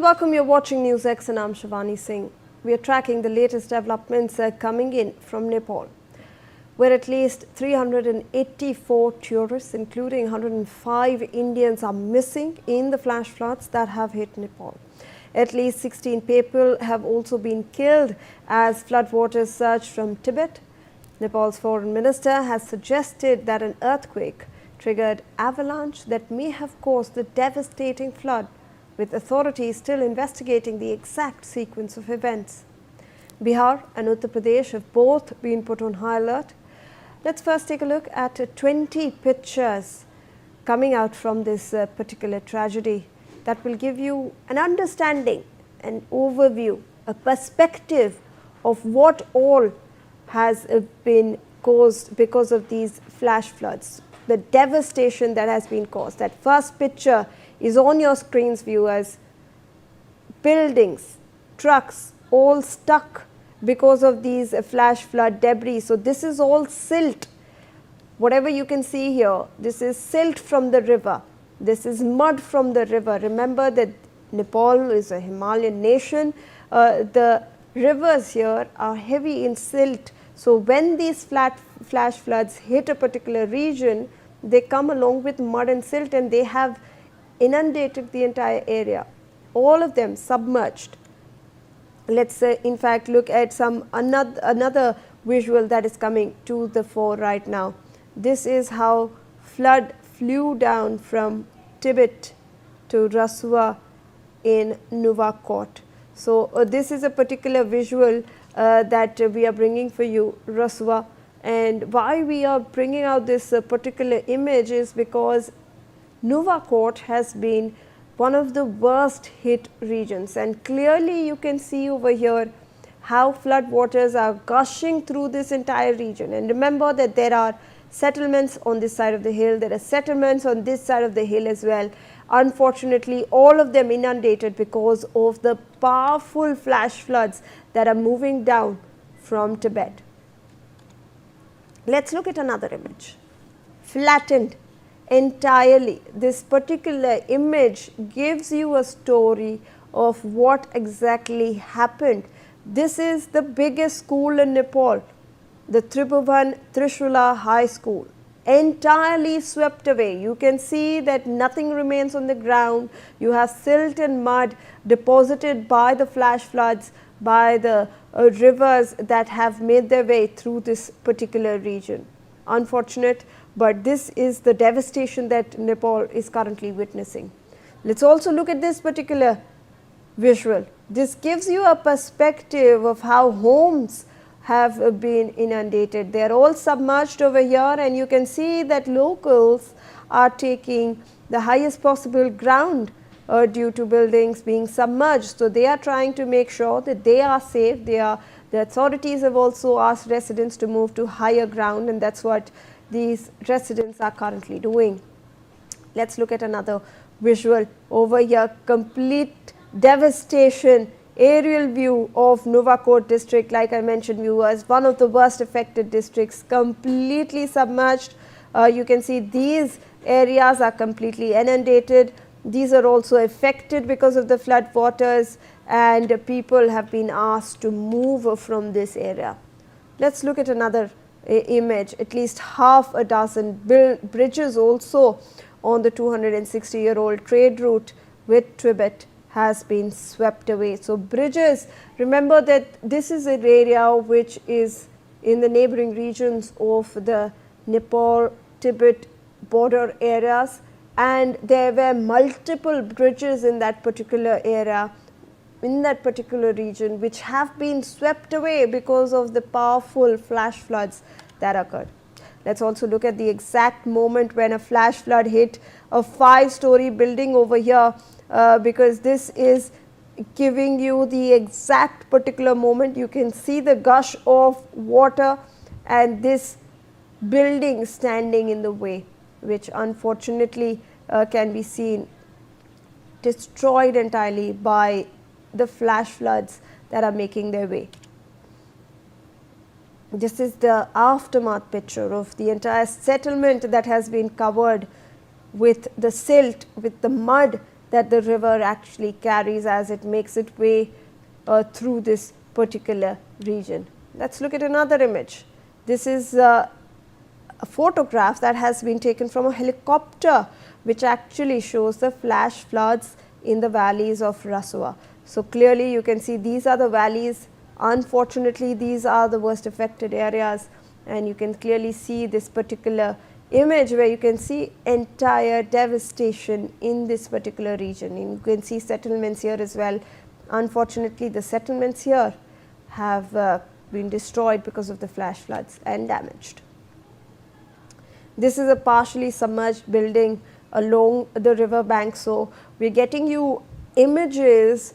welcome. You're watching NewsX and I'm Shivani Singh. We are tracking the latest developments coming in from Nepal, where at least 384 tourists, including 105 Indians, are missing in the flash floods that have hit Nepal. At least 16 people have also been killed as floodwaters surged from Tibet. Nepal's foreign minister has suggested that an earthquake triggered avalanche that may have caused the devastating flood, with authorities still investigating the exact sequence of events. Bihar and Uttar Pradesh have both been put on high alert. Let's first take a look at 20 pictures coming out from this particular tragedy that will give you an understanding, an overview, a perspective of what all has been caused because of these flash floods, the devastation that has been caused. That first picture is on your screens, viewers. Buildings, trucks, all stuck because of these flash flood debris. So this is all silt. Whatever you can see here, this is silt from the river. This is mud from the river. Remember that Nepal is a Himalayan nation. The rivers here are heavy in silt. So when these flash floods hit a particular region, they come along with mud and silt and they have inundated the entire area, all of them submerged. Let's in fact look at another visual that is coming to the fore right now. This is how flood flew down from Tibet to Rasua in Nuwakot. So this is a particular visual that we are bringing for you, Rasua. And why we are bringing out this particular image is because Nuwakot has been one of the worst hit regions, and clearly you can see over here how flood waters are gushing through this entire region. And remember that there are settlements on this side of the hill, there are settlements on this side of the hill as well. Unfortunately, all of them inundated because of the powerful flash floods that are moving down from Tibet. Let's look at another image. Flattened entirely. This particular image gives you a story of what exactly happened. This is the biggest school in Nepal, the Tribhuvan Trishula High School, entirely swept away. You can see that nothing remains on the ground. You have silt and mud deposited by the flash floods, by the rivers that have made their way through this particular region. Unfortunate, but this is the devastation that Nepal is currently witnessing. Let's also look at this particular visual. This gives you a perspective of how homes have been inundated. They are all submerged over here, and you can see that locals are taking the highest possible ground due to buildings being submerged. So they are trying to make sure that they are safe. The authorities have also asked residents to move to higher ground, and that's what these residents are currently doing. Let's look at another visual over here. Complete devastation, aerial view of Nuwakot district. Like I mentioned, viewers, one of the worst affected districts, completely submerged. You can see these areas are completely inundated. These are also affected because of the flood waters, and people have been asked to move from this area. Let's look at another image. At least half a dozen bridges also on the 260-year-old trade route with Tibet has been swept away. So bridges, remember that this is an area which is in the neighboring regions of the Nepal-Tibet border areas, and there were multiple bridges in that particular area, in that particular region, which have been swept away because of the powerful flash floods that occurred. Let's also look at the exact moment when a flash flood hit a 5-story building over here, because this is giving you the exact particular moment. You can see the gush of water and this building standing in the way, which unfortunately can be seen destroyed entirely by the flash floods that are making their way. This is the aftermath picture of the entire settlement that has been covered with the silt, with the mud that the river actually carries as it makes its way through this particular region. Let us look at another image. This is a photograph that has been taken from a helicopter, which actually shows the flash floods in the valleys of Rasua. So, clearly you can see these are the valleys. Unfortunately, these are the worst affected areas, and you can clearly see this particular image where you can see entire devastation in this particular region. And you can see settlements here as well. Unfortunately, the settlements here have been destroyed because of the flash floods and damaged. This is a partially submerged building along the river bank. So, we are getting you images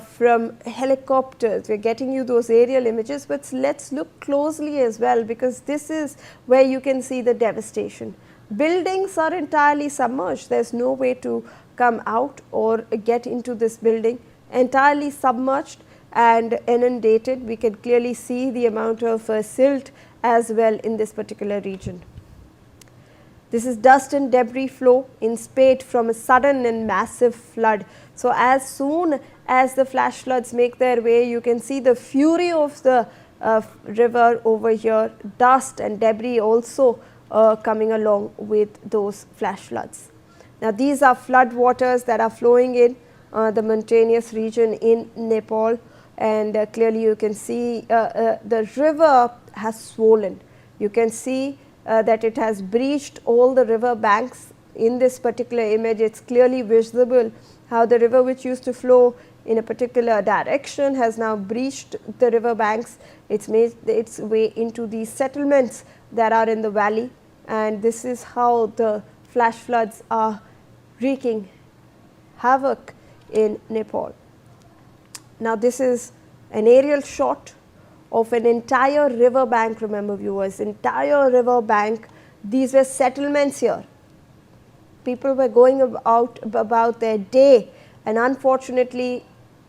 from helicopters, we are getting you those aerial images, but let us look closely as well, because this is where you can see the devastation. Buildings are entirely submerged, there is no way to come out or get into this building, entirely submerged and inundated. We can clearly see the amount of silt as well in this particular region. This is dust and debris flow in spate from a sudden and massive flood. So, as soon as the flash floods make their way, you can see the fury of the river over here, dust and debris also coming along with those flash floods. Now, these are flood waters that are flowing in the mountainous region in Nepal, and clearly you can see the river has swollen. You can see that it has breached all the river banks. In this particular image, it is clearly visible how the river, which used to flow in a particular direction, has now breached the river banks. It has made its way into these settlements that are in the valley, and this is how the flash floods are wreaking havoc in Nepal. Now, this is an aerial shot of an entire river bank. Remember, viewers, entire river bank. These were settlements here. People were going about their day, and unfortunately,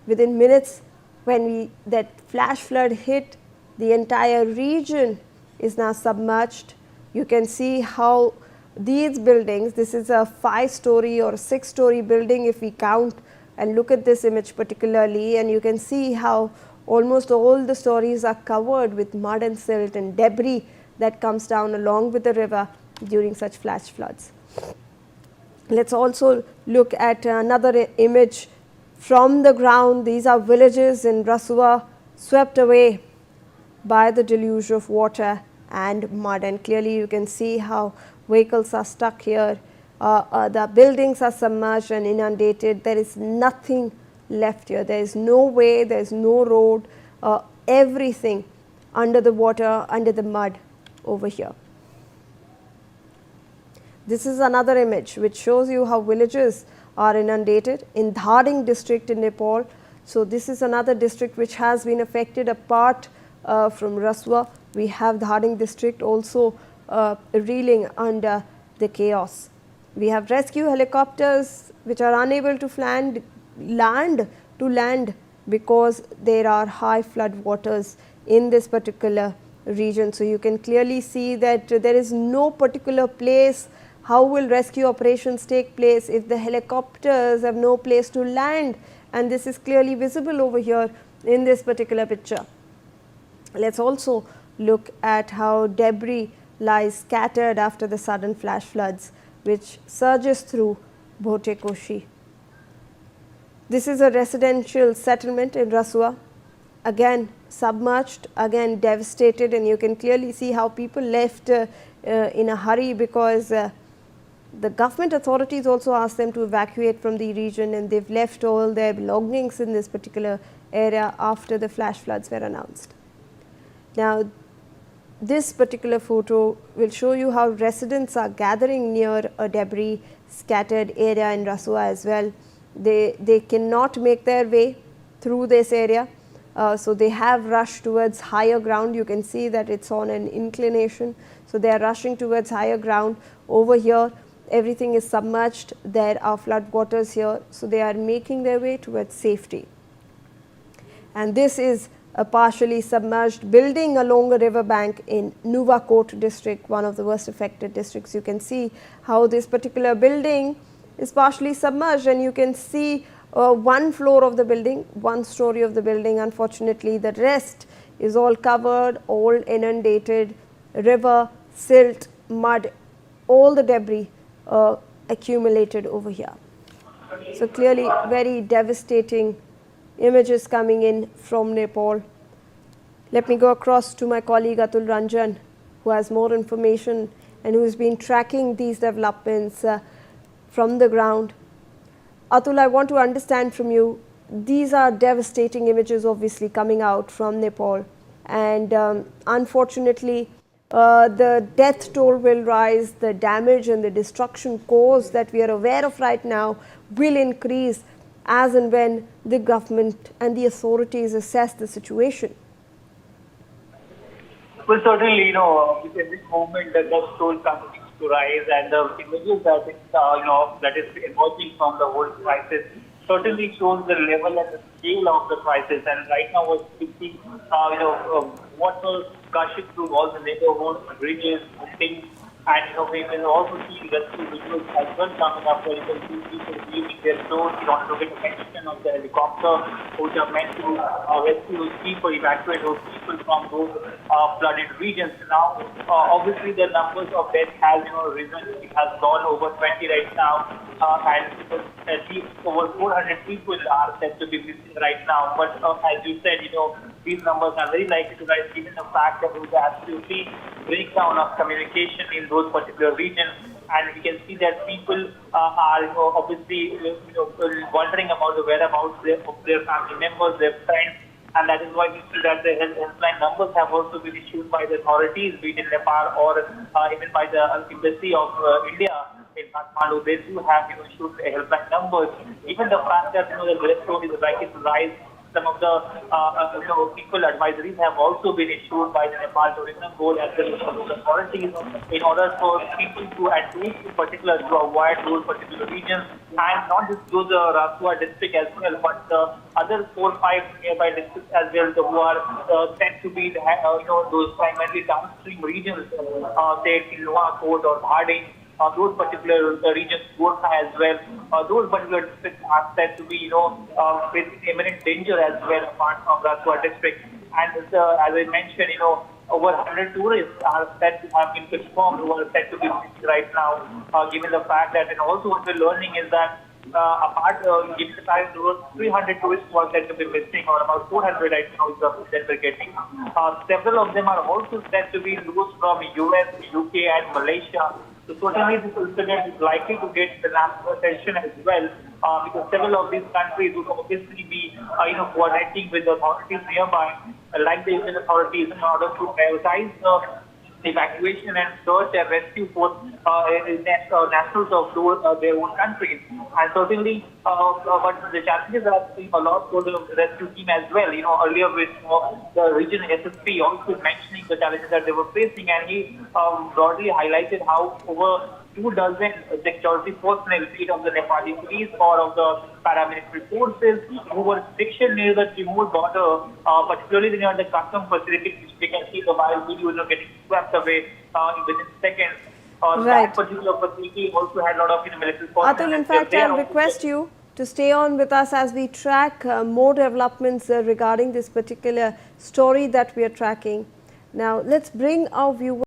within minutes, when that flash flood hit, the entire region is now submerged. You can see how these buildings, this is a 5-story or 6-story building if we count and look at this image particularly, and you can see how almost all the stories are covered with mud and silt and debris that comes down along with the river during such flash floods. Let us also look at another image from the ground. These are villages in Rasua swept away by the deluge of water and mud, and clearly you can see how vehicles are stuck here. The buildings are submerged and inundated. There is nothing left here. There is no way, there is no road, everything under the water, under the mud over here. This is another image which shows you how villages are inundated in Dhading district in Nepal. So, this is another district which has been affected apart from Rasua. We have Dhading district also reeling under the chaos. We have rescue helicopters which are unable to land because there are high flood waters in this particular region. So, you can clearly see that there is no particular place. How will rescue operations take place if the helicopters have no place to land, and this is clearly visible over here in this particular picture. Let us also look at how debris lies scattered after the sudden flash floods which surges through Bhote Koshi. This is a residential settlement in Rasua, again submerged, again devastated, and you can clearly see how people left in a hurry because the government authorities also asked them to evacuate from the region, and they have left all their belongings in this particular area after the flash floods were announced. Now, this particular photo will show you how residents are gathering near a debris scattered area in Rasua as well. They cannot make their way through this area, so they have rushed towards higher ground. You can see that it is on an inclination, so they are rushing towards higher ground. Over here, everything is submerged, there are flood waters here, so they are making their way towards safety. And this is a partially submerged building along a river bank in Nuwakot district, one of the worst affected districts. You can see how this particular building is partially submerged, and you can see one floor of the building, one story of the building. Unfortunately, the rest is all covered, all inundated, river, silt, mud, all the debris accumulated over here. So clearly very devastating images coming in from Nepal. Let me go across to my colleague Atul Ranjan, who has more information and who has been tracking these developments from the ground. Atul, I want to understand from you, these are devastating images obviously coming out from Nepal, and unfortunately the death toll will rise, the damage and the destruction caused that we are aware of right now will increase as and when the government and the authorities assess the situation. Well, certainly, with every moment the death toll continues to rise, and the images that that is emerging from the whole crisis certainly shows the level and the scale of the crisis. And right now, we're speaking, water gushing through all the neighborhoods, bridges, things. And we will also see rescue visuals as well coming up, where you can see people leaving their clothes in order to get attention of the helicopter, which are meant to rescue those people, evacuate those people from those flooded regions. Now, obviously, the numbers of deaths has risen. It has gone over 20 right now, and at least over 400 people are said to be missing right now. But as you said, these numbers are very likely to rise given the fact that there was absolutely breakdown of communication in those particular regions, and we can see that people are obviously wondering about the whereabouts of their family members, their friends, and that is why we see that the helpline numbers have also been issued by the authorities, be it in Nepal or even by the Embassy of India in Kathmandu. They do have issued helpline numbers. Even the fact that the death toll is likely to rise, some of the people advisories have also been issued by the Nepal Tourism Board as well as the authorities in order for people to at least in particular to avoid those particular regions, and not just those Rasua district as well, but the other 4 or 5 nearby districts as well, who are said to be those primarily downstream regions, say Tilwa, Bhote or Bhote. Those particular regions, Gorkha as well, those particular districts are said to be, facing imminent danger as well, apart from Rasua district. And as I mentioned, over 100 tourists are said to have been confirmed who are said to be missing right now, given the fact that, and also what we're learning is that given the fact there were 300 tourists who are said to be missing, or about 400 right now is the that we're getting. Several of them are also said to be those from US, UK and Malaysia. So certainly this incident is likely to get international attention as well, because several of these countries would obviously be coordinating with the authorities nearby, like the Indian authorities, in order to prioritize the evacuation and search and rescue for nationals of their own countries. And certainly, but the challenges are a lot for the rescue team as well. Earlier with the regional SSP also mentioning the challenges that they were facing, and he broadly highlighted how over 24 security personnel, be it of the Nepali police or of the paramilitary forces, who were stationed near the Timor border, particularly near the customs facility, which they can see the wild videos getting swept away within seconds. Right. That particular facility also had a lot of military personnel. Atul, in fact, I'll request you to stay on with us as we track more developments regarding this particular story that we are tracking. Now, let's bring our viewers